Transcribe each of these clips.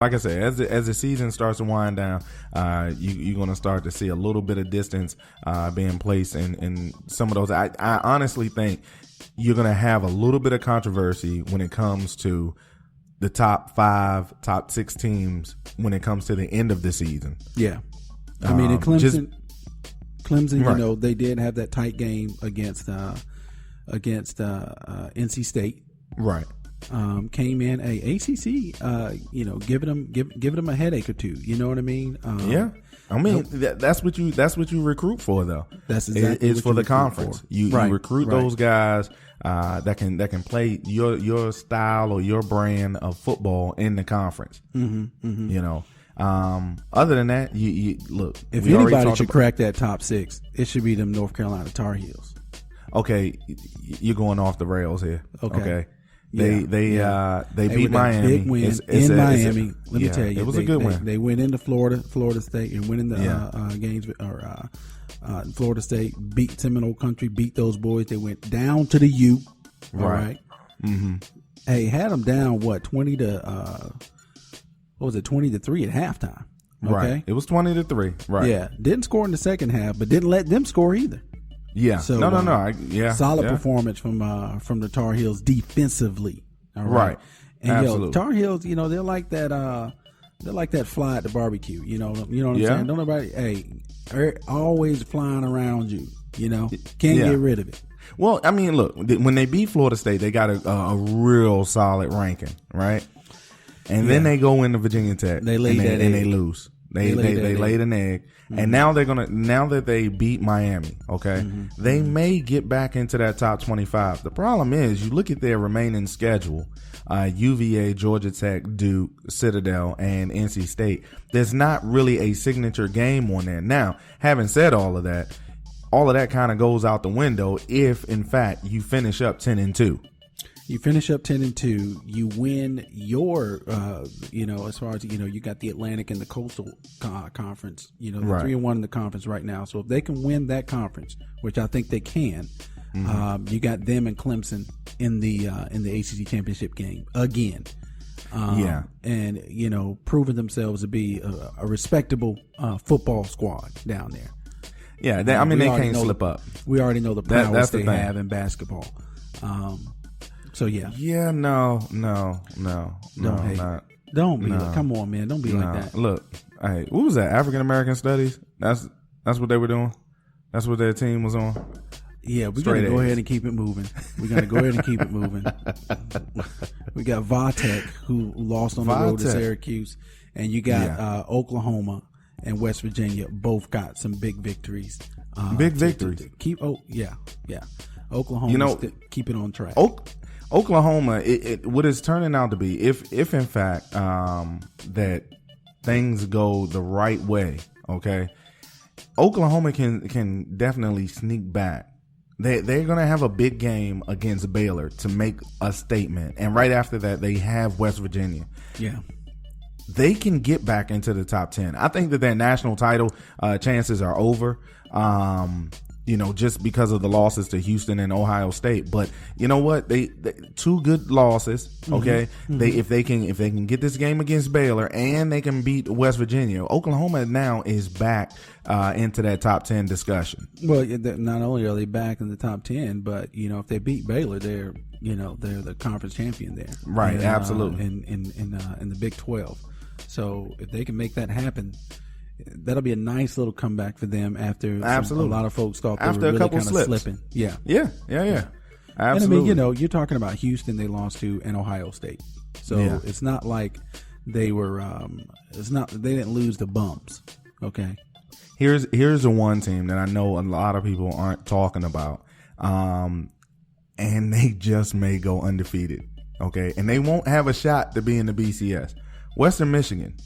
like I said, as the season starts to wind down, you're going to start to see a little bit of distance being placed in some of those. I honestly think you're going to have a little bit of controversy when it comes to the top 5, top 6 teams when it comes to the end of the season. Yeah. I mean, in Clemson, right. you know, they did have that tight game against NC State. Right. Came in ACC, you know, giving them a headache or two. You know what I mean? Yeah. I mean, that's what you recruit for, though. That's exactly it's for the conference. You recruit those guys that can play your style or your brand of football in the conference. You know. Other than that, you look. If anybody should crack that top 6, it should be them North Carolina Tar Heels. Okay, you're going off the rails here. Okay. They beat Miami. Big win in Miami. Let me tell you, it was a good win. They went into Florida State, and winning the games. Florida State beat Seminole Country, beat those boys. They went down to the U. All right. Mm-hmm. Hey, had them down 20 to 3 at halftime. Okay, right. It was 20-3. Right. Yeah, didn't score in the second half, but didn't let them score either. Yeah. So, no. Solid performance from the Tar Heels defensively. All right. And absolutely. Tar Heels, you know, they're like that fly at the barbecue. You know what I'm saying? Don't nobody, always flying around you. You know, can't get rid of it. Well, I mean, look, when they beat Florida State, they got a real solid ranking, right? And then they go into Virginia Tech. They lose. They laid an egg. Mm-hmm. And now now that they beat Miami, okay, they may get back into that top 25. The problem is, you look at their remaining schedule, UVA, Georgia Tech, Duke, Citadel, and NC State. There's not really a signature game on there. Now, having said all of that kind of goes out the window if, in fact, you finish up 10-2. You finish up 10-2. You win your, as far as you got the Atlantic and the Coastal Conference. You know, 3-1 in the conference right now. So if they can win that conference, which I think they can, you got them and Clemson in the ACC championship game again. And proving themselves to be a respectable football squad down there. Yeah, they can't slip up. We already know the prowess they have in basketball. So yeah. Yeah, no. Don't be like, come on, man. Don't be like that. Look, hey, what was that? African American Studies? That's what they were doing? That's what their team was on? Yeah, we're going to go ahead and keep it moving. We got Vatech, who lost on the road to Syracuse, and you got Oklahoma and West Virginia both got some big victories. Oklahoma, keep it on track. Oklahoma, what it's turning out to be, if in fact that things go the right way, okay, Oklahoma can definitely sneak back. They're going to have a big game against Baylor to make a statement, and right after that they have West Virginia. Yeah. They can get back into the top 10. I think that their national title chances are over. Just because of the losses to Houston and Ohio State. But you know what? They two good losses. Okay, if they can get this game against Baylor and they can beat West Virginia, Oklahoma now is back into that top 10 discussion. Well, not only are they back in the top 10, but if they beat Baylor, they're the conference champion there. Right, and, absolutely. In the Big 12. So if they can make that happen, that'll be a nice little comeback for them after a lot of folks thought they were really kind of slipping. Yeah. Absolutely. And I mean, you're talking about Houston they lost to and Ohio State. So it's not like they were they didn't lose the bumps. Okay. Here's the one team that I know a lot of people aren't talking about. And they just may go undefeated. Okay. And they won't have a shot to be in the BCS. Western Michigan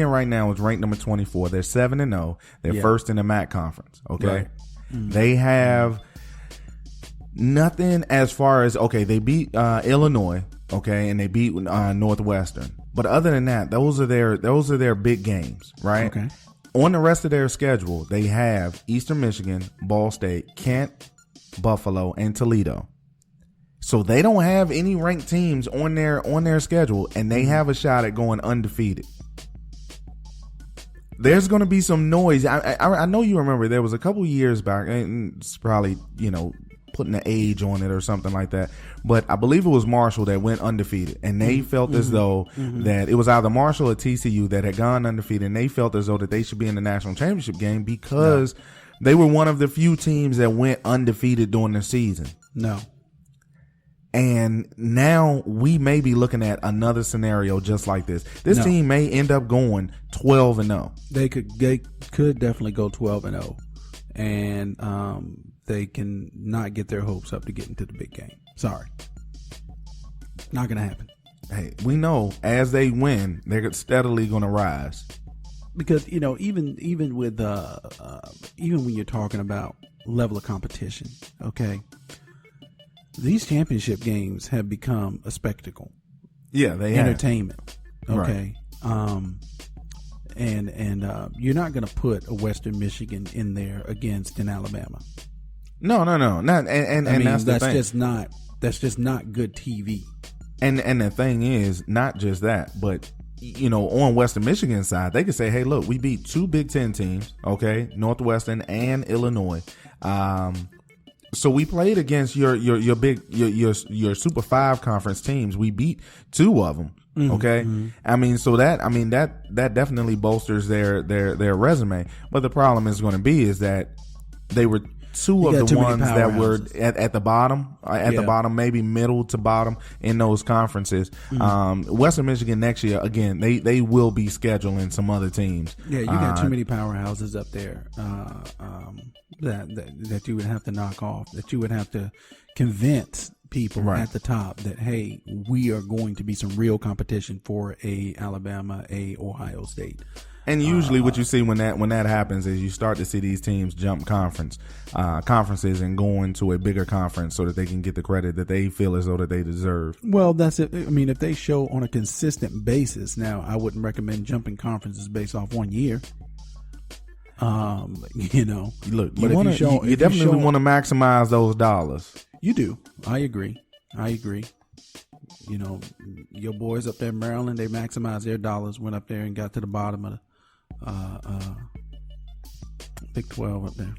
right now is ranked number 24. They're 7-0. They're first in the MAC conference. Okay. Right. Mm-hmm. They have nothing as far as, they beat Illinois. Okay. And they beat Northwestern. But other than that, those are their big games. Right. Okay. On the rest of their schedule, they have Eastern Michigan, Ball State, Kent, Buffalo, and Toledo. So they don't have any ranked teams on their schedule, and they have a shot at going undefeated. There's going to be some noise. I know you remember there was a couple years back, and it's probably, putting an age on it or something like that. But I believe it was Marshall that went undefeated, and they felt as though that it was either Marshall or TCU that had gone undefeated, and they felt as though that they should be in the national championship game because they were one of the few teams that went undefeated during the season. No. And now we may be looking at another scenario just like this. This team may end up going 12-0. They could definitely go 12-0, and they can not get their hopes up to get into the big game. Sorry, not gonna happen. Hey, we know as they win, they're steadily going to rise. Because even with even when you're talking about level of competition, okay. These championship games have become a spectacle. Yeah, they entertainment. Have. Okay, right. And you're not going to put a Western Michigan in there against an Alabama. No, not and that's the thing. That's just not good TV. And the thing is, not just that, but on Western Michigan side, they could say, hey, look, we beat 2 Big Ten teams, okay, Northwestern and Illinois. So we played against your Super 5 conference teams. We beat 2 of them. Okay. I mean, so that definitely bolsters their resume. But the problem is going to be is that they were 2 of the ones that were at the bottom, the bottom, maybe middle to bottom in those conferences. Western Michigan next year, again, they will be scheduling some other teams. Yeah, you got too many powerhouses up there that you would have to knock off, that you would have to convince people at the top that, hey, we are going to be some real competition for a Alabama, a Ohio State. And usually what you see when that happens is you start to see these teams jump conferences and go into a bigger conference so that they can get the credit that they feel as though that they deserve. Well, that's it. I mean, if they show on a consistent basis, now I wouldn't recommend jumping conferences based off 1 year. Look, you definitely want to maximize those dollars. You do. I agree. Your boys up there in Maryland, they maximized their dollars, went up there and got to the bottom of the Big 12 up there.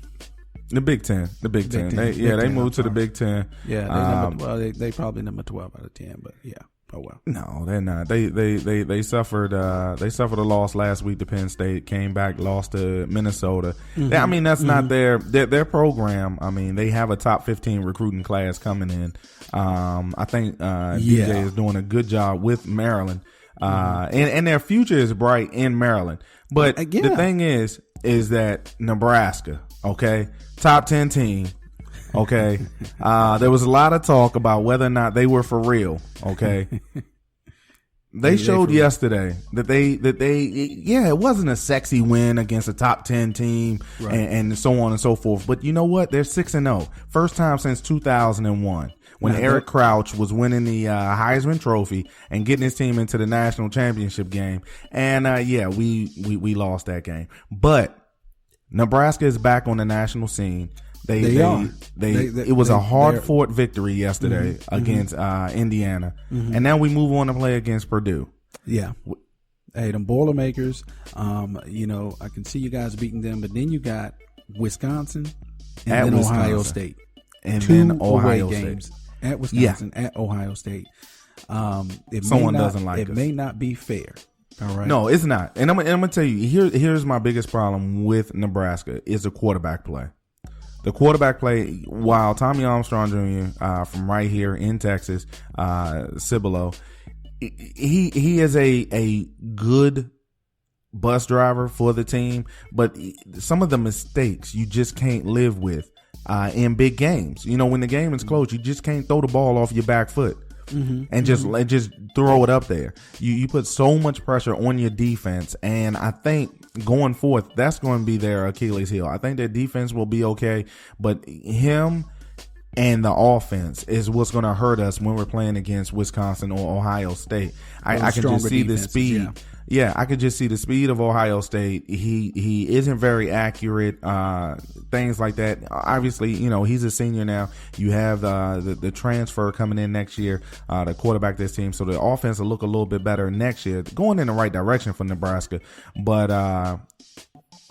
The Big Ten. They moved to the Big Ten. Yeah, they probably number 12 out of 10, but yeah. Oh well. No, they're not. They suffered a loss last week to Penn State, came back, lost to Minnesota. I mean, that's not their program. I mean, they have a top 15 recruiting class coming in. I think DJ is doing a good job with Maryland. And their future is bright in Maryland. But the thing is that Nebraska, okay, top 10 team. Okay. There was a lot of talk about whether or not they were for real. Okay. They showed yesterday that it wasn't a sexy win against a top 10 team and so on and so forth. But you know what? They're 6-0. First time since 2001 when Eric Crouch was winning the Heisman Trophy and getting his team into the national championship game. And we lost that game. But Nebraska is back on the national scene. It was a hard-fought victory yesterday against Indiana, and now we move on to play against Purdue. Yeah, hey, them Boilermakers. I can see you guys beating them, but then you got Wisconsin and then Ohio State, and 2 then Ohio away State games at Wisconsin, at Ohio State. It may not be fair. All right. No, it's not, and I'm gonna tell you. Here's my biggest problem with Nebraska is the quarterback play. The quarterback play, while Tommy Armstrong Jr. From right here in Texas, Cibolo, he is a good bus driver for the team, but some of the mistakes you just can't live with in big games. When the game is close, you just can't throw the ball off your back foot and just throw it up there. You put so much pressure on your defense, and I think going forth, that's going to be their Achilles heel. I think their defense will be okay, but him and the offense is what's going to hurt us when we're playing against Wisconsin or Ohio State. I can just see the speed. Yeah, I could just see the speed of Ohio State. He isn't very accurate, things like that. Obviously, he's a senior now. You have the transfer coming in next year, the quarterback this team. So the offense will look a little bit better next year, going in the right direction for Nebraska. But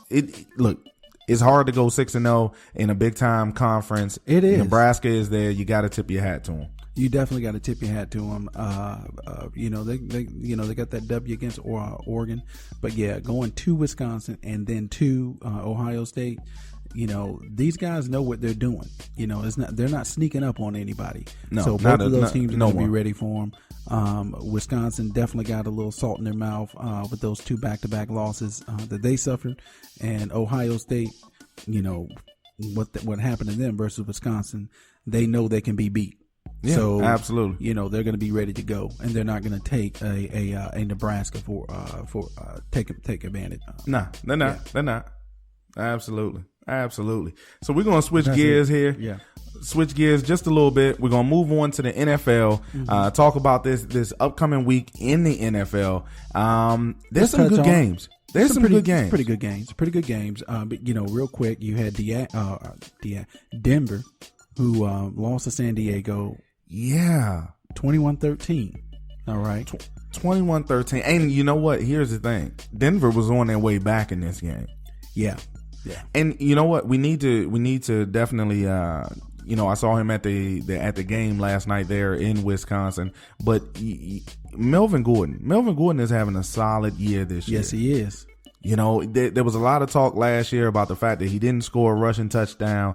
it's hard to go 6-0 in a big time conference. It is. Nebraska is there. You got to tip your hat to them. You definitely got to tip your hat to them. They got that W against Oregon, but yeah, going to Wisconsin and then to Ohio State. These guys know what they're doing. They're not sneaking up on anybody. No, so both of those teams are going to be ready for them. Wisconsin definitely got a little salt in their mouth with those 2 back-to-back losses that they suffered, and Ohio State. What happened to them versus Wisconsin, they know they can be beat. Yeah, so absolutely. They're going to be ready to go, and they're not going to take a Nebraska for take advantage. Nah, they're not. Yeah. They're not. Absolutely. So we're going to switch gears here. Yeah. Switch gears just a little bit. We're going to move on to the NFL. Talk about this upcoming week in the NFL. There's some good games. There's some good games. Pretty good games. But real quick, you had Denver, who lost to San Diego. Yeah. 21-13. All right. 21-13. And you know what? Here's the thing. Denver was on their way back in this game. Yeah. And you know what? We need to definitely I saw him at the game last night there in Wisconsin. But Melvin Gordon is having a solid year this year. Yes, he is. There was a lot of talk last year about the fact that he didn't score a rushing touchdown.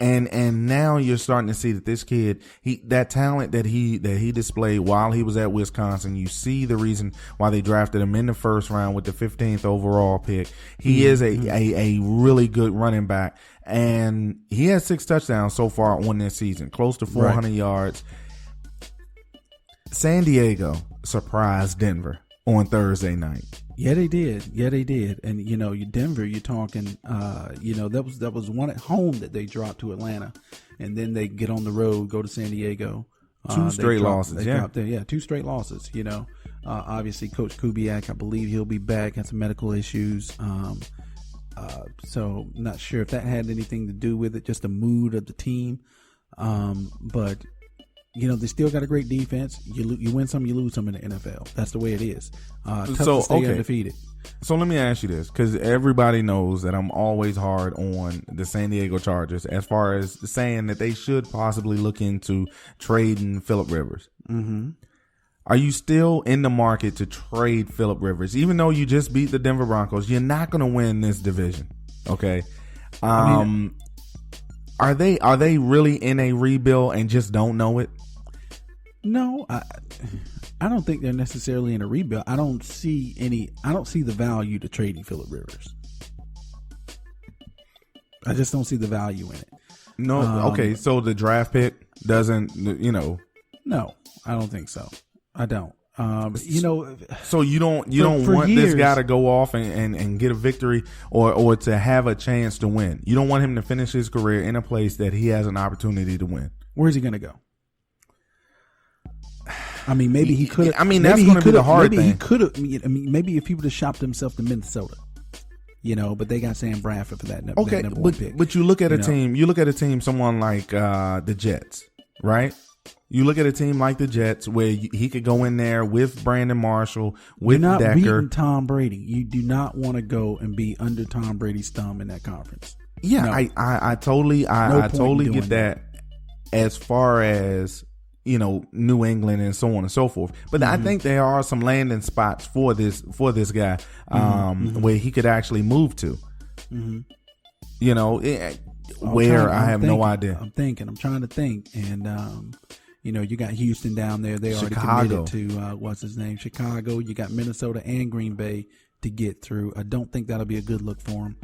And now you're starting to see that this kid, that talent that he displayed while he was at Wisconsin, you see the reason why they drafted him in the first round with the 15th overall pick. He is a really good running back, and he has 6 touchdowns so far on this season, close to 400 yards. San Diego surprised Denver on Thursday night. Yeah, they did. And Denver, you're talking, that was one at home that they dropped to Atlanta, and then they get on the road, go to San Diego. 2 straight losses. Yeah, 2 straight losses. Obviously, Coach Kubiak, I believe he'll be back. Had some medical issues. So not sure if that had anything to do with it, just the mood of the team. But they still got a great defense. You win some, you lose some in the NFL. That's the way it is. Tough to stay undefeated. So let me ask you this, because everybody knows that I'm always hard on the San Diego Chargers as far as saying that they should possibly look into trading Phillip Rivers. Mm-hmm. Are you still in the market to trade Phillip Rivers? Even though you just beat the Denver Broncos, you're not going to win this division. Okay. Are they really in a rebuild and just don't know it? No, I don't think they're necessarily in a rebuild. I don't see the value to trading Phillip Rivers. I just don't see the value in it. No, okay, so the draft pick doesn't, No, I don't think so. I don't. So you don't want years, this guy to go off and get a victory or to have a chance to win. You don't want him to finish his career in a place that he has an opportunity to win. Where's he going to go? I mean, maybe he could have. I mean, that's going to be the hard thing. Maybe he could have. Maybe if he would have shopped himself to Minnesota, but they got Sam Bradford for that. Okay, that number 1 pick. But you look at a team. You look at a team. Someone like the Jets, right? You look at a team like the Jets where he could go in there with Brandon Marshall, with You're not Decker. beating Tom Brady. You do not want to go and be under Tom Brady's thumb in that conference. Yeah, no. I totally get that. As far as New England and so on and so forth, but I think there are some landing spots for this guy, where he could actually move to. Where I have no idea. I'm trying to think, and you got Houston down there. They already Chicago. committed to what's his name, Chicago. You got Minnesota and Green Bay to get through. I don't think that'll be a good look for him.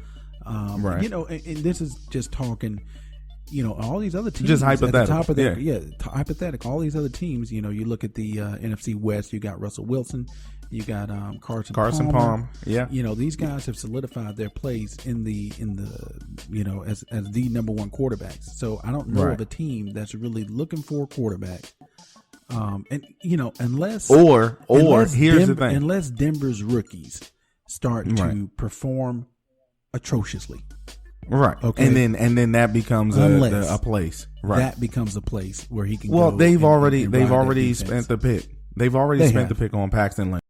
Right. And this is just talking. all these other teams just hypothetical. At the top of hypothetical. All these other teams, you look at the NFC West. You got Russell Wilson. You got Carson Palmer. Yeah. These guys have solidified their place in the as the number one quarterbacks. So I don't know of a team that's really looking for a quarterback. Unless here's the thing. Unless Denver's rookies start to perform atrociously. Right. Okay. And then that becomes a place. Right. That becomes a place where he can they've already spent the pick. They've already spent the pick on Paxton Lynch.